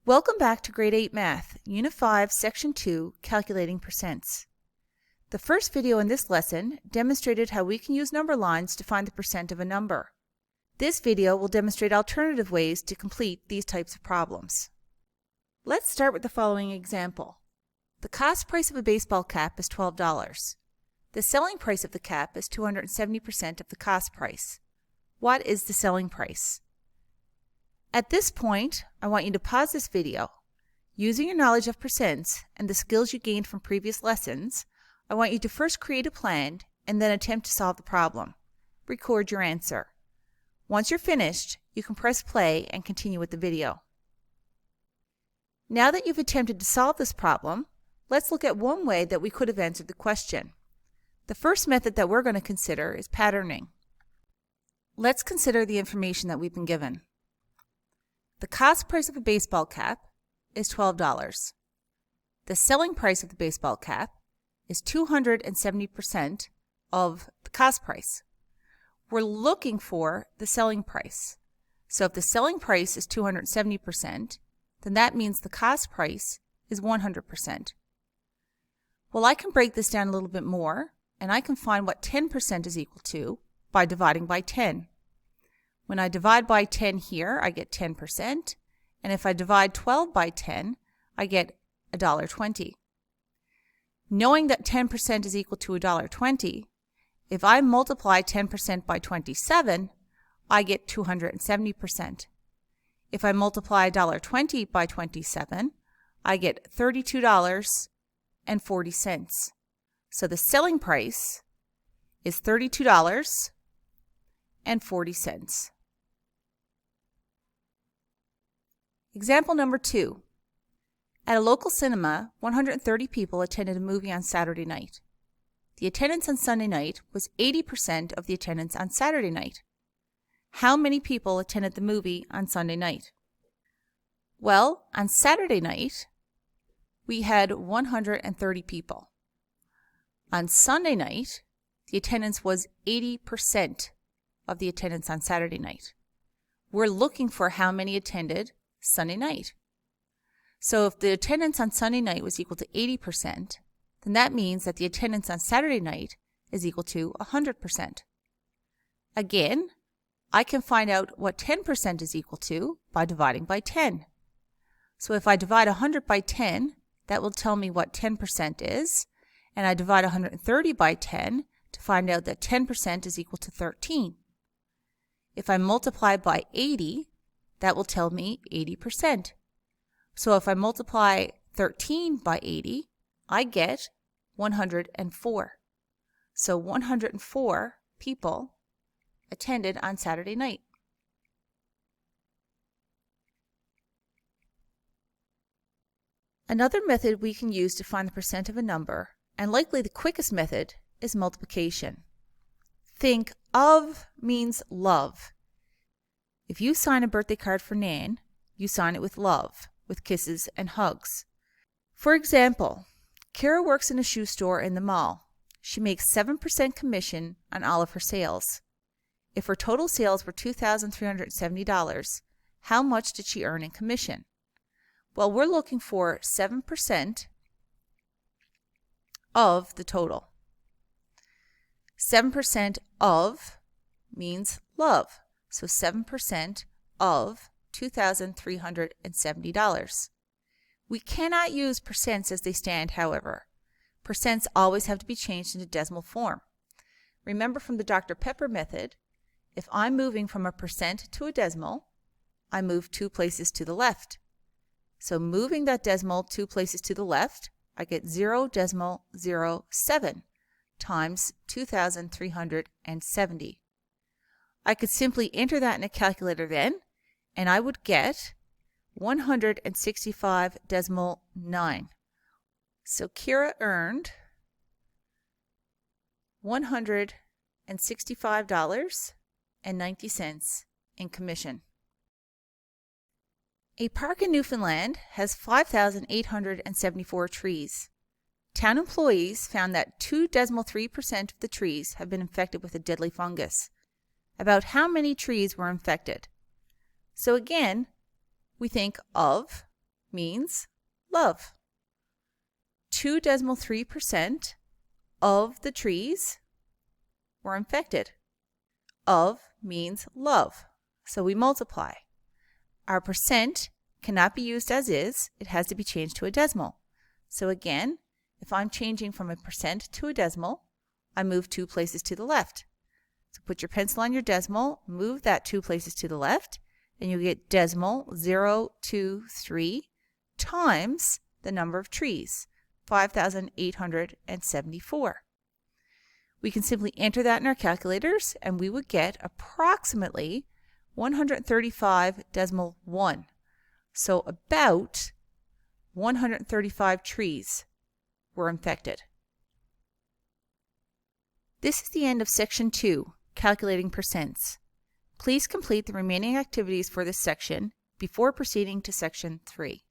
Welcome back to Grade 8 Math, Unit 5, Section 2, Calculating Percents. The first video in this lesson demonstrated how we can use number lines to find the percent of a number. This video will demonstrate alternative ways to complete these types of problems. Let's start with the following example. The cost price of a baseball cap is $12. The selling price of the cap is 270% of the cost price. What is the selling price? At this point, I want you to pause this video. Using your knowledge of percents and the skills you gained from previous lessons, I want you to first create a plan and then attempt to solve the problem. Record your answer. Once you're finished, you can press play and continue with the video. Now that you've attempted to solve this problem, let's look at one way that we could have answered the question. The first method that we're going to consider is patterning. Let's consider the information that we've been given. The cost price of a baseball cap is $12. The selling price of the baseball cap is 270% of the cost price. We're looking for the selling price. So if the selling price is 270%, then that means the cost price is 100%. Well, I can break this down a little bit more, and I can find what 10% is equal to by dividing by 10. When I divide by 10 here, I get 10%, and if I divide 12 by 10, I get $1.20. Knowing that 10% is equal to $1.20, if I multiply 10% by 27, I get 270%. If I multiply $1.20 by 27, I get $32.40. So the selling price is $32.40. Example number 2. At a local cinema, 130 people attended a movie on Saturday night. The attendance on Sunday night was 80% of the attendance on Saturday night. How many people attended the movie on Sunday night? Well, on Saturday night, we had 130 people. On Sunday night, the attendance was 80% of the attendance on Saturday night. We're looking for how many attended Sunday night. So if the attendance on Sunday night was equal to 80%, then that means that the attendance on Saturday night is equal to 100%. Again, I can find out what 10% is equal to by dividing by 10. So if I divide 100 by 10, that will tell me what 10% is, and I divide 130 by 10 to find out that 10% is equal to 13. If I multiply by 80, that will tell me 80%. So if I multiply 13 by 80, I get 104. So 104 people attended on Saturday night. Another method we can use to find the percent of a number, and likely the quickest method, is multiplication. Think of means love. If you sign a birthday card for Nan, you sign it with love, with kisses and hugs. For example, Kara works in a shoe store in the mall. She makes 7% commission on all of her sales. If her total sales were $2,370, how much did she earn in commission? Well, we're looking for 7% of the total. 7% of means love. So 7% of $2,370. We cannot use percents as they stand, however. Percents always have to be changed into decimal form. Remember from the Dr. Pepper method, if I'm moving from a percent to a decimal, I move 2 places to the left. So moving that decimal 2 places to the left, I get 0.07 times 2,370. I could simply enter that in a calculator then, and I would get 165.9. So Kira earned $165.90 in commission. A park in Newfoundland has 5,874 trees. Town employees found that 2.3% of the trees have been infected with a deadly fungus. About how many trees were infected? So again, we think of means love. 2.3% of the trees were infected. Of means love, so we multiply. Our percent cannot be used as is, it has to be changed to a decimal. So again, if I'm changing from a percent to a decimal, I move 2 places to the left. So put your pencil on your decimal, move that 2 places to the left, and you get decimal 023 times the number of trees, 5,874. We can simply enter that in our calculators, and we would get approximately 135.1. So about 135 trees were infected. This is the end of Section 2, Calculating Percents. Please complete the remaining activities for this section before proceeding to Section 3.